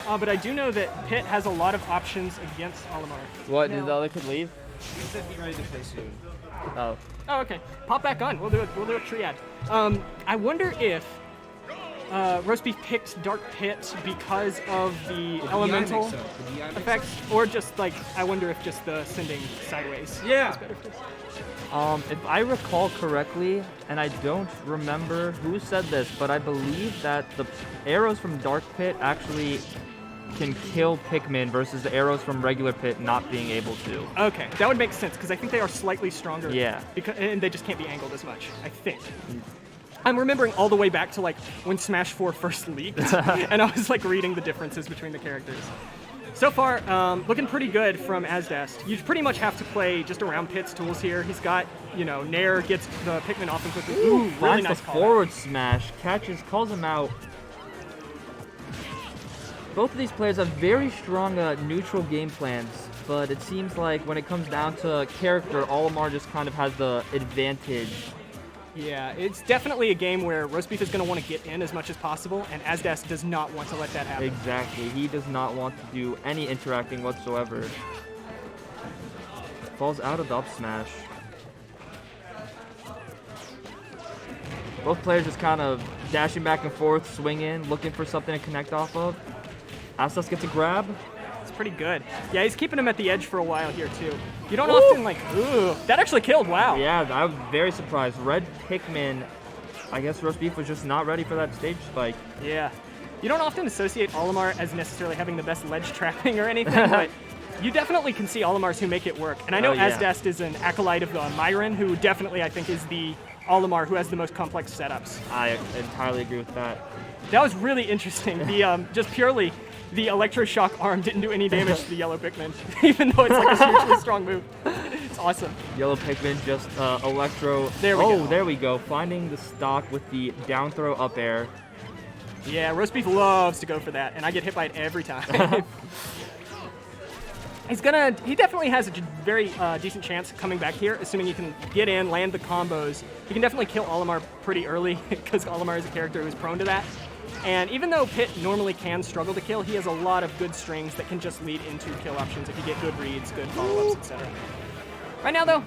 But I do know that Pit has a lot of options against Olimar. What, did the other kid leave? He said be ready to play soon. Oh. Oh, okay. Pop back on. We'll do it. We'll do a triad. I wonder if Roast Beef picked Dark Pit because of the elemental effects, or just like I wonder if just the sending sideways. Yeah. is better for this. If I recall correctly, and I don't remember who said this, but I believe that the arrows from Dark Pit actually can kill Pikmin versus the arrows from regular Pit not being able to. Okay, that would make sense because I think they are slightly stronger. Yeah. And they just can't be angled as much. I think. I'm remembering all the way back to like when Smash 4 first leaked, and I was like reading the differences between the characters. So far, looking pretty good from Asddast. You pretty much have to play just around Pit's tools here. He's got, Nair gets the Pikmin off him quickly. Ooh, really Finds nice the call. forward smash, catches, calls him out. Both of these players have very strong neutral game plans, but it seems like when it comes down to character, Olimar just kind of has the advantage. Yeah, it's definitely a game where Roast Beef is going to want to get in as much as possible, and Asddast does not want to let that happen. Exactly. He does not want to do any interacting whatsoever. Falls out of the up smash. Both players just kind of dashing back and forth, swinging, looking for something to connect off of. Asddast gets a grab. It's pretty good. Yeah, he's keeping him at the edge for a while here, too. You don't often, ooh, that actually killed, wow. Yeah, I was very surprised. Red Pikmin, I guess Roast Beef was just not ready for that stage spike. Yeah. You don't often associate Olimar as necessarily having the best ledge trapping or anything, but you definitely can see Olimars who make it work. And I know Asddast is an acolyte of Myron, who definitely, I think, is the Olimar who has the most complex setups. I entirely agree with that. That was really interesting. The just purely the electroshock arm didn't do any damage to the yellow Pikmin, even though it's like a hugely strong move. It's awesome. Yellow Pikmin just electro. There we go. Oh, there we go. Finding the stock with the down throw up air. Yeah, Roast Beef loves to go for that, and I get hit by it every time. He definitely has a very decent chance coming back here, assuming he can get in, land the combos. He can definitely kill Olimar pretty early, because Olimar is a character who's prone to that. And even though Pit normally can struggle to kill, he has a lot of good strings that can just lead into kill options if you get good reads, good follow-ups, etc. Right now, though,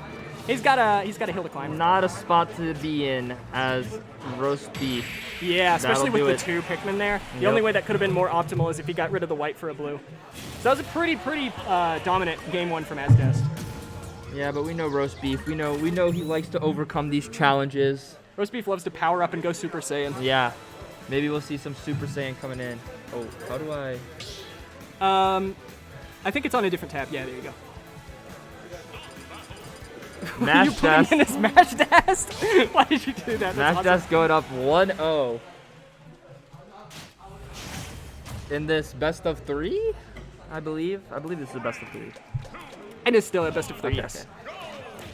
he's got a hill to climb. Not a spot to be in as Roast Beef. Yeah, especially That'll with do the two Pikmin there. The only way that could have been more optimal is if he got rid of the white for a blue. So that was a pretty dominant game one from Asddast. Yeah, but we know Roast Beef. We know he likes to overcome these challenges. Roast Beef loves to power up and go Super Saiyan. Yeah. Maybe we'll see some Super Saiyan coming in. Oh, how do I? I think it's on a different tab. Yeah, there you go. Mash You put him in his Asddast? Why did you do that? That's Asddast awesome. going up 1-0. In this best of 3, I believe. I believe this is the best of 3. It is still a best of 3, Okay, yes. okay.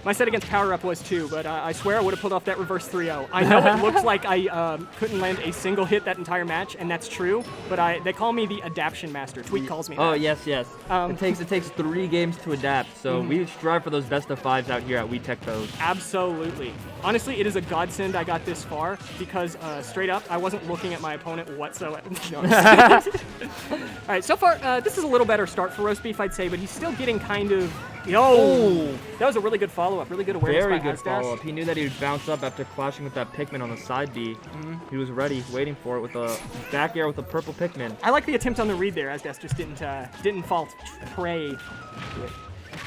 My set against Power Up was 2, but I swear I would have pulled off that reverse 3-0. I know it looks like I couldn't land a single hit that entire match, and that's true, but they call me the Adaption Master. Tweet calls me that. Oh, yes. It takes 3 games to adapt, so we strive for those best of 5s out here at We Tech Those. Absolutely. Honestly, it is a godsend I got this far, because straight up, I wasn't looking at my opponent whatsoever. No, all right, so far, this is a little better start for Roast Beef, I'd say, but he's still getting kind of... Yo! That was a really good follow-up, really good awareness Very by good Asddast. follow-up. He knew that he would bounce up after clashing with that Pikmin on the side B. He was ready, waiting for it with a back air with a purple Pikmin. I like the attempt on the read there. Asddast just didn't fall prey.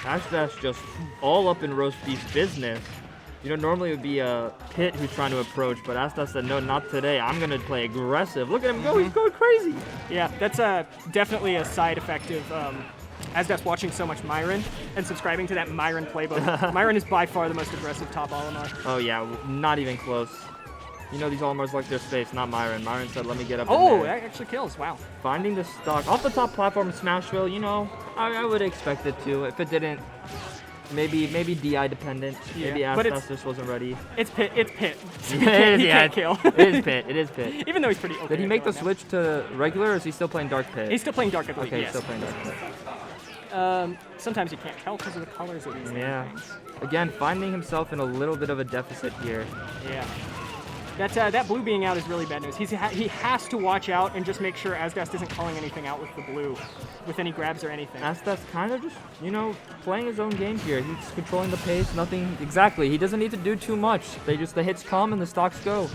Ashdast just all up in Roast Beef's business. Normally it would be a Pit who's trying to approach, but Ashdast said, no, not today. I'm going to play aggressive. Look at him go. He's going crazy. Yeah, that's definitely a side effect of Asddast watching so much Myron and subscribing to that Myron playbook. Myron is by far the most aggressive top Olimar. Oh, yeah, not even close. These Olimars like their space, not Myron. Myron said, let me get up Oh, in there. that actually kills. Wow. Finding the stock. Off the top platform, Smashville, I would expect it to. If it didn't, maybe DI dependent. Yeah, Maybe but Ashdast just wasn't ready. It's Pit. It's Pit. He Yeah, can't kill. It is Pit. It is Pit. Even though he's pretty okay. Did he make the at killing switch to regular, or is he still playing Dark Pit? now. He's still playing Dark, I believe. Okay, yes. he's still playing Dark Pit. Sometimes you can't tell because of the colors of these Yeah. things. Again, finding himself in a little bit of a deficit here. Yeah. That blue being out is really bad news. He has to watch out and just make sure Asddast isn't calling anything out with the blue, with any grabs or anything. Asddast kind of just, you know, playing his own game here. He's controlling the pace, nothing, exactly. He doesn't need to do too much. The hits come and the stocks go.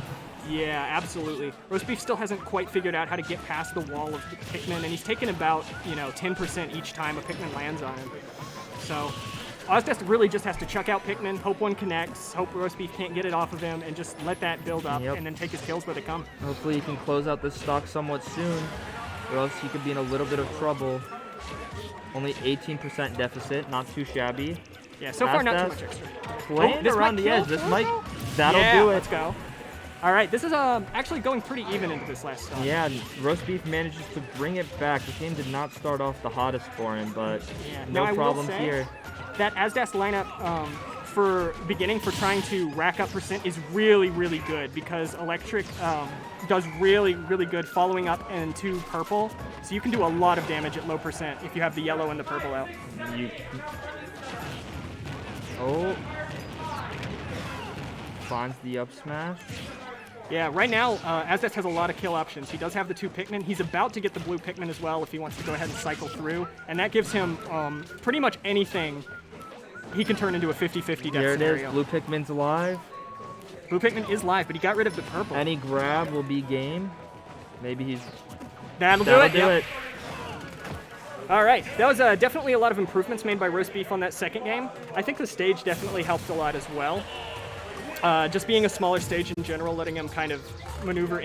Yeah, absolutely. Roastbeef still hasn't quite figured out how to get past the wall of the Pikmin, and he's taken about, 10% each time a Pikmin lands on him. So Asddast really just has to chuck out Pikmin, hope one connects, hope Roastbeef can't get it off of him, and just let that build up and then take his kills where they come. Hopefully he can close out this stock somewhat soon, or else he could be in a little bit of trouble. Only 18% deficit, not too shabby. Yeah, so far not too much extra. Playing around the edge. This might, that'll do it. Let's go. All right, this is actually going pretty even into this last stock. Yeah, Roastbeef manages to bring it back. The game did not start off the hottest for him, but no problems here. That Asddast lineup for trying to rack up percent is really, really good because Electric does really, really good following up into purple. So you can do a lot of damage at low percent if you have the yellow and the purple out. Finds the up smash. Yeah, right now, Asddast has a lot of kill options. He does have the 2 Pikmin. He's about to get the blue Pikmin as well if he wants to go ahead and cycle through. And that gives him pretty much anything he can turn into a 50-50 death scenario. There it is. Blue Pikmin's alive. Blue Pikmin is live, but he got rid of the purple. Any grab will be game. Maybe he's... That'll do it. All right, that was definitely a lot of improvements made by Roastbeef on that second game. I think the stage definitely helped a lot as well. Just being a smaller stage in general, letting him kind of maneuver in